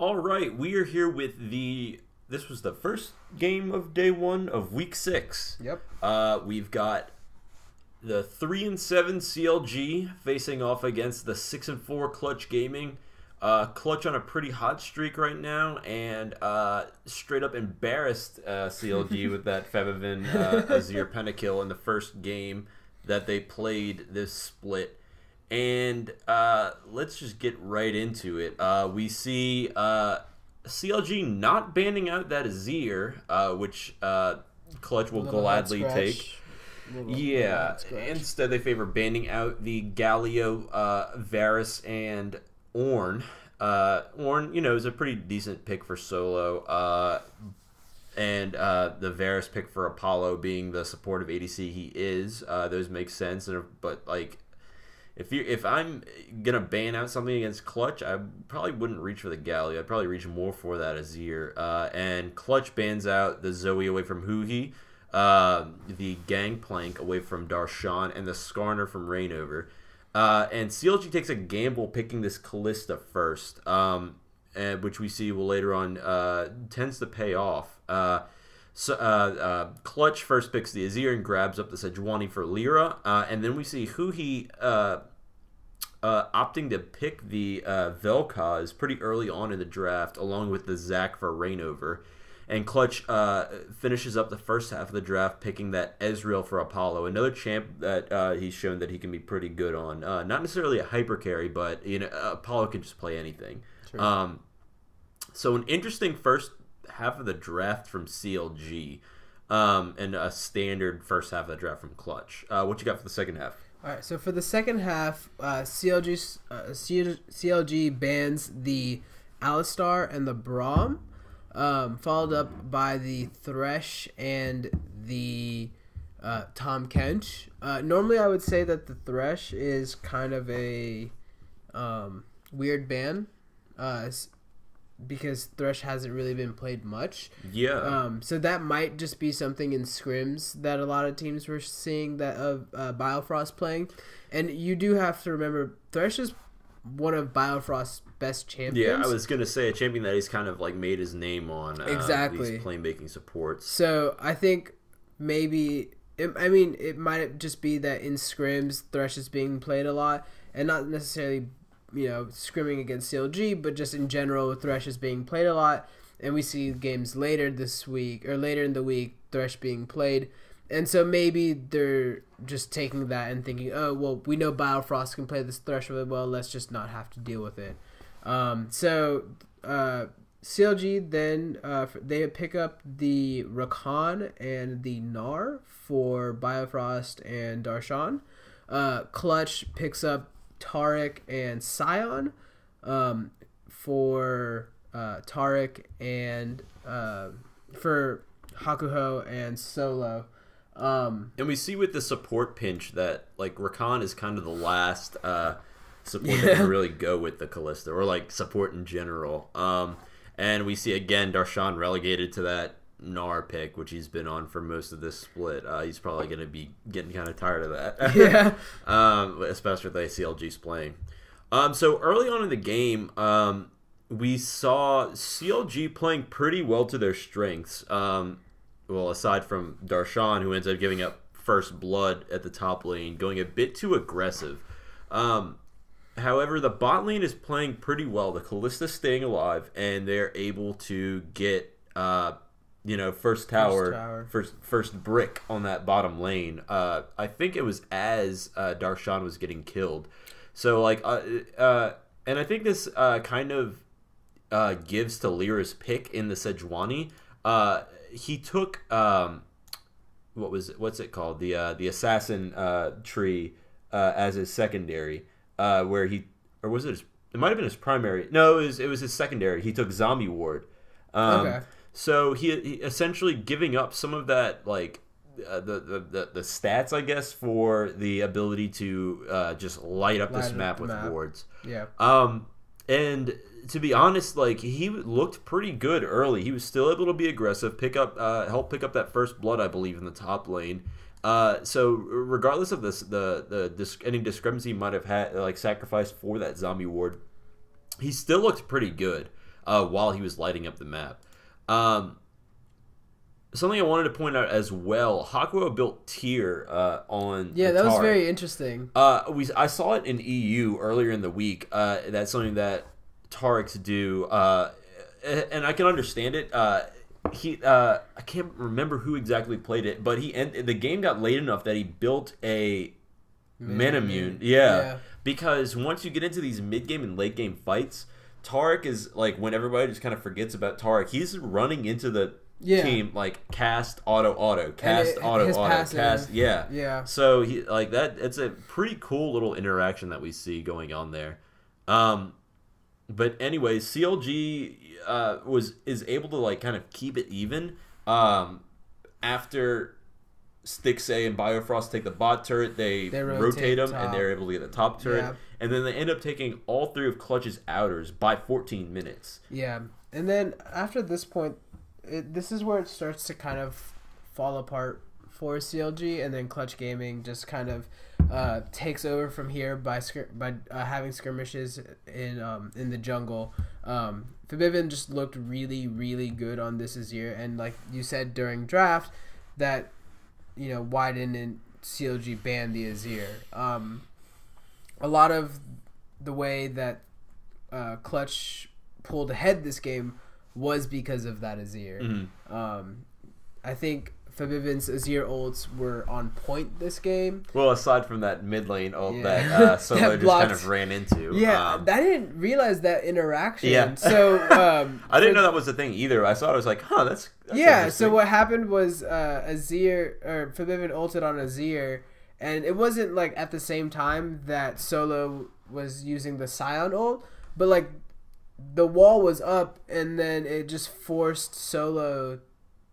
All right, we are here with This was the first game of day one of week 6. Yep. We've got the 3-7 CLG facing off against the 6-4 Clutch Gaming. Clutch on a pretty hot streak right now, and straight up embarrassed CLG with that Fevivin Azir Pentakill in the first game that they played this split. And let's just get right into it. We see CLG not banning out that Azir, which Clutch will gladly take. Yeah, instead they favor banning out the Galio, Varus, and Ornn. Ornn, is a pretty decent pick for solo. And the Varus pick for Apollo being the supportive ADC he is. Those make sense, but like, if I'm gonna ban out something against Clutch, I probably wouldn't reach for the Galio. I'd probably reach more for that Azir. And Clutch bans out the Zoe away from Huhi, the Gangplank away from Darshan, and the Skarner from Reignover. And CLG takes a gamble picking this Kalista first, and which we see will later on tends to pay off. Clutch first picks the Azir and grabs up the Sejuani for Lyra, and then we see Huhi opting to pick the Vel'Koz pretty early on in the draft, along with the Zac for Reignover. And Clutch finishes up the first half of the draft picking that Ezreal for Apollo, another champ that he's shown that he can be pretty good on. Not necessarily a hyper carry, but Apollo can just play anything. Sure. So an interesting first half of the draft from CLG, and a standard first half of the draft from Clutch. What you got for the second half? All right, so for the second half, CLG bans the Alistar and the Braum, followed up by the Thresh and the Tom Kench. Normally, I would say that the Thresh is kind of a weird ban, because Thresh hasn't really been played much. Yeah. So that might just be something in scrims that a lot of teams were seeing that of Biofrost playing. And you do have to remember, Thresh is one of Biofrost's best champions. Yeah, I was going to say a champion that he's kind of like made his name on. Exactly. These playmaking supports. So I think maybe, it might just be that in scrims, Thresh is being played a lot and not necessarily scrimming against CLG, but just in general, Thresh is being played a lot, and we see games later this week, or later in the week, Thresh being played, and so maybe they're just taking that and thinking, oh, well, we know Biofrost can play this Thresh really well, let's just not have to deal with it. CLG then, they pick up the Rakan and the Gnar for Biofrost and Darshan. Clutch picks up Taric and Sion for Taric and for Hakuho and Solo. And we see with the support pinch that like Rakan is kind of the last support that can really go with the Kalista, or like support in general. And we see again Darshan relegated to that Gnar pick, which he's been on for most of this split. He's probably going to be getting kind of tired of that. Yeah. Especially with the CLG's playing. So early on in the game, we saw CLG playing pretty well to their strengths. Well, aside from Darshan, who ends up giving up first blood at the top lane, going a bit too aggressive. However, the bot lane is playing pretty well. The Kalista's staying alive, and they're able to get first tower, first brick on that bottom lane. I think it was as Darshan was getting killed. So and I think this kind of gives to Lyra's pick in the Sejuani. He took what's it called, the assassin tree as his secondary, where he, or was it it might have been his primary. No, it was his secondary. He took Zombie Ward. Okay. So he essentially giving up some of that, like the stats, I guess, for the ability to just light up this map with wards. Yeah. And to be honest, like, he looked pretty good early. He was still able to be aggressive, help pick up that first blood, I believe, in the top lane. So regardless of this, any discrepancy he might have had, like, sacrificed for that zombie ward, he still looked pretty good. while he was lighting up the map. Something I wanted to point out as well, Hakuo built tier on Yeah, that was Tarek. very interesting. I saw it in EU earlier in the week. That's something that Tarek's do, and I can understand it. I can't remember who exactly played it, but the game got late enough that he built a Manamune. Yeah, because once you get into these mid game and late game fights, Tarek is like when everybody just kind of forgets about Tarek, he's running into the team like cast auto cast auto cast yeah. So he like that. It's a pretty cool little interaction that we see going on there. But anyway, CLG is able to like kind of keep it even after Stixay and Biofrost take the bot turret. They rotate them and they're able to get the top turret, and then they end up taking all 3 of Clutch's outers by 14 minutes. Yeah, and then after this point, this is where it starts to kind of fall apart for CLG, and then Clutch Gaming just kind of takes over from here by having skirmishes in the jungle. Forbidden just looked really, really good on this year, and like you said during draft, that why didn't CLG ban the Azir? A lot of the way that Clutch pulled ahead this game was because of that Azir. Mm-hmm. I think Fabibin's Azir ults were on point this game. Well, aside from that mid lane ult that Solo just kind of ran into. Yeah, I didn't realize that interaction. Yeah. So I didn't know that was a thing either. I saw it, I was like, huh, that's yeah. So what happened was Azir or Fabibin ulted on Azir, and it wasn't like at the same time that Solo was using the Scion ult, but like the wall was up, and then it just forced Solo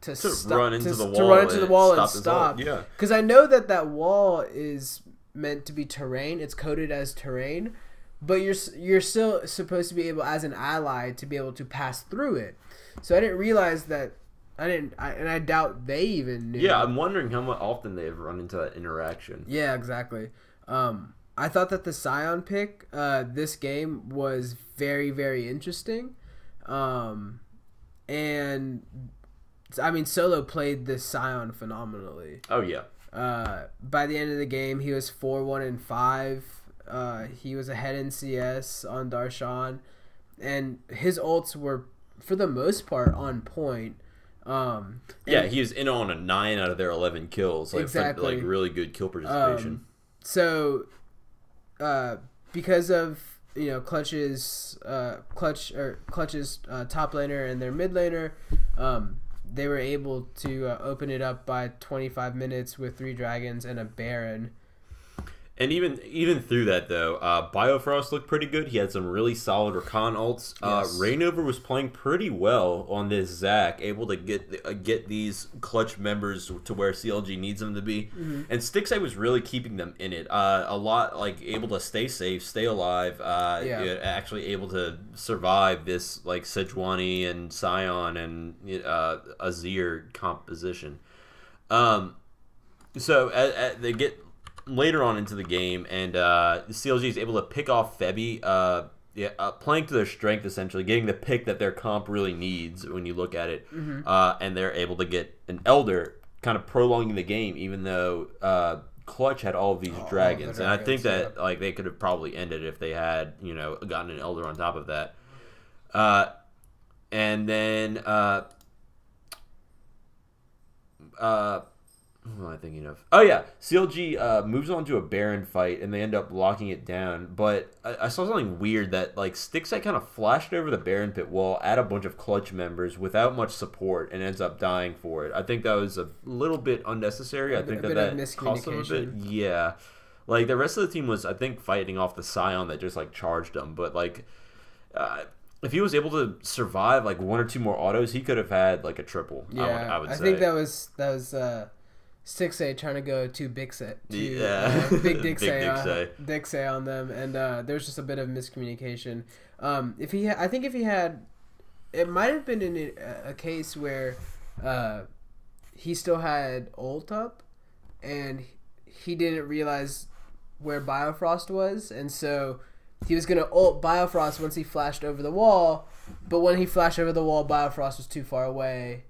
to run into the wall and stop. Yeah, because I know that wall is meant to be terrain. It's coded as terrain, but you're still supposed to be able, as an ally, to be able to pass through it. So I didn't realize that. And I doubt they even knew. Yeah, I'm wondering how often they've run into that interaction. Yeah, exactly. I thought that the Scion pick this game was very, very interesting. And I mean, Solo played this Scion phenomenally. Oh, yeah. By the end of the game, he was 4-1-5. He was ahead in CS on Darshan. And his ults were, for the most part, on point. He was in on a 9 out of their 11 kills. Like, exactly. Like really good kill participation. So, because of Clutch's top laner and their mid laner, they were able to open it up by 25 minutes with 3 dragons and a Baron. And even through that, though, Biofrost looked pretty good. He had some really solid Rakan ults. Yes. Rainover was playing pretty well on this Zac, able to get these clutch members to where CLG needs them to be. Mm-hmm. And Stixay was really keeping them in it. A lot, like, able to stay safe, stay alive, actually able to survive this, like, Sejuani and Scion and Azir composition. So they get later on into the game, and CLG is able to pick off Febby, playing to their strength, essentially, getting the pick that their comp really needs when you look at it. Mm-hmm. And they're able to get an Elder, kind of prolonging the game, even though Clutch had all of these dragons. And I think that like they could have probably ended if they had gotten an Elder on top of that. And then what am I thinking of? Oh, yeah. CLG moves on to a Baron fight, and they end up locking it down. But I saw something weird that, like, Stixay kind of flashed over the Baron pit wall at a bunch of Clutch members without much support and ends up dying for it. I think that was a little bit unnecessary. I think that cost them a bit. Yeah. Like, the rest of the team was, I think, fighting off the Scion that just, like, charged them. But, like, if he was able to survive, like, 1 or 2 more autos, he could have had, like, a triple, yeah, I would say. I think that was Stixay trying to go too big dick say on them, and there's just a bit of miscommunication. If he had, it might have been in a case where he still had ult up, and he didn't realize where Biofrost was, and so he was gonna ult Biofrost once he flashed over the wall, but when he flashed over the wall, Biofrost was too far away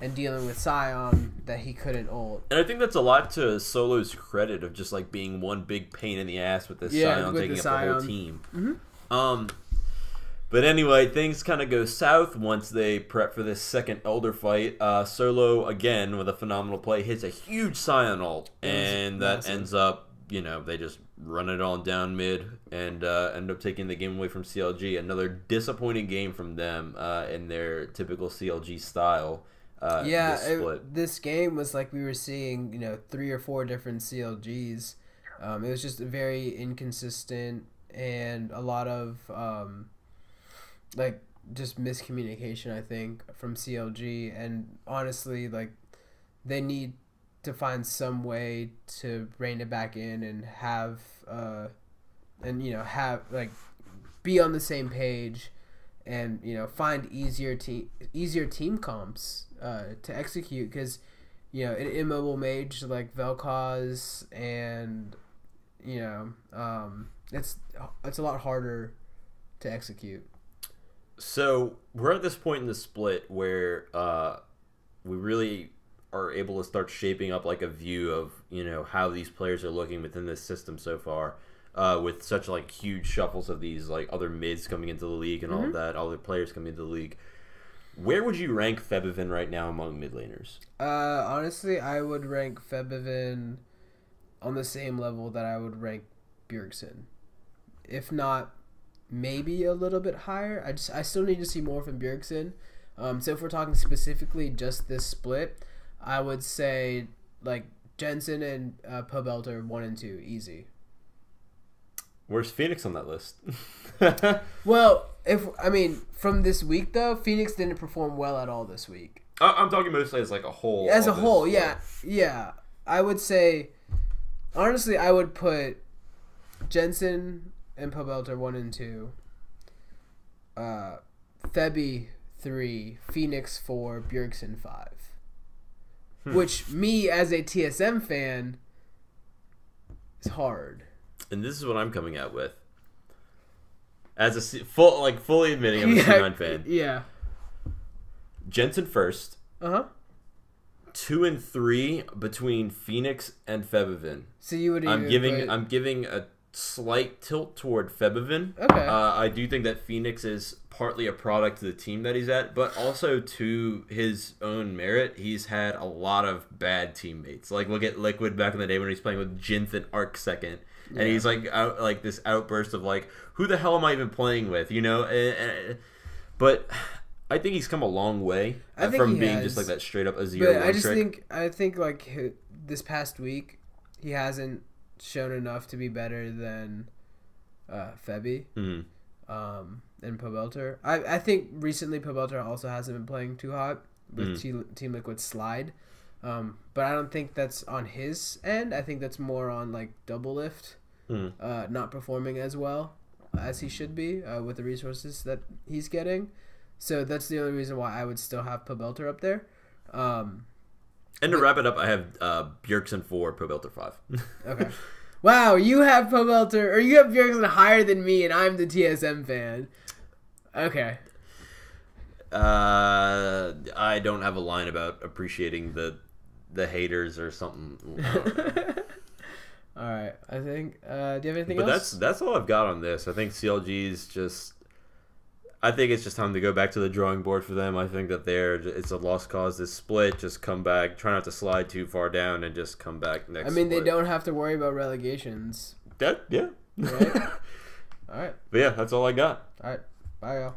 and dealing with Scion that he couldn't ult. And I think that's a lot to Solo's credit of just like being one big pain in the ass with this Scion taking up the whole team. Mm-hmm. But anyway, things kind of go south once they prep for this second Elder fight. Solo, again, with a phenomenal play, hits a huge Scion ult, and that ends up, they just run it on down mid and end up taking the game away from CLG. Another disappointing game from them in their typical CLG style. This game was like we were seeing, 3 or 4 different CLGs. It was just very inconsistent and a lot of just miscommunication, I think, from CLG. And honestly, they need to find some way to rein it back in and have be on the same page and find easier team comps to execute, because an immobile mage like Vel'Koz and it's a lot harder to execute. So we're at this point in the split where we really are able to start shaping up like a view of how these players are looking within this system so far, with such like huge shuffles of these like other mids coming into the league and all of that, other players coming into the league. Where would you rank Febiven right now among mid laners? Honestly, I would rank Febiven on the same level that I would rank Bjergsen, if not maybe a little bit higher. I still need to see more from Bjergsen. So if we're talking specifically just this split, I would say like Jensen and Pobelter 1 and 2 easy. Where's Phoenix on that list? Well, from this week though, Phoenix didn't perform well at all this week. I'm talking mostly as like a whole. As a whole, yeah. I would say, honestly, I would put Jensen and Pobelter 1 and 2, Febi 3, Phoenix 4, Bjergsen 5. Which me as a TSM fan is hard. And this is what I'm coming out with. As a fully admitting I'm a C9 fan. Yeah. Jensen first. 2 and 3 between Phoenix and Febiven. So you would I'm giving a slight tilt toward Febiven. Okay. I do think that Phoenix is partly a product of the team that he's at, but also to his own merit, he's had a lot of bad teammates. Like look at Liquid back in the day when he's playing with Jinth and Arc second. And he's like this outburst of like, who the hell am I even playing with? But I think he's come a long way from being just like that straight up Azir one trick. I think like this past week, he hasn't shown enough to be better than Febi and Pobelter. I think recently Pobelter also hasn't been playing too hot with Team Liquid's slide. But I don't think that's on his end. I think that's more on like Double Lift not performing as well as he should be with the resources that he's getting. So that's the only reason why I would still have Pobelter up there. And to wrap it up, I have Bjergsen 4, Pobelter 5. Okay. Wow, you have Pobelter, or you have Bjergsen higher than me, and I'm the TSM fan. Okay. I don't have a line about appreciating the haters or something. All right, I think. Do you have anything else? But that's all I've got on this. I think CLG's just. I think it's just time to go back to the drawing board for them. I think that it's a lost cause. This split, just come back. Try not to slide too far down and just come back next. They don't have to worry about relegations. Yeah. Right? All right. But yeah, that's all I got. All right. Bye, y'all.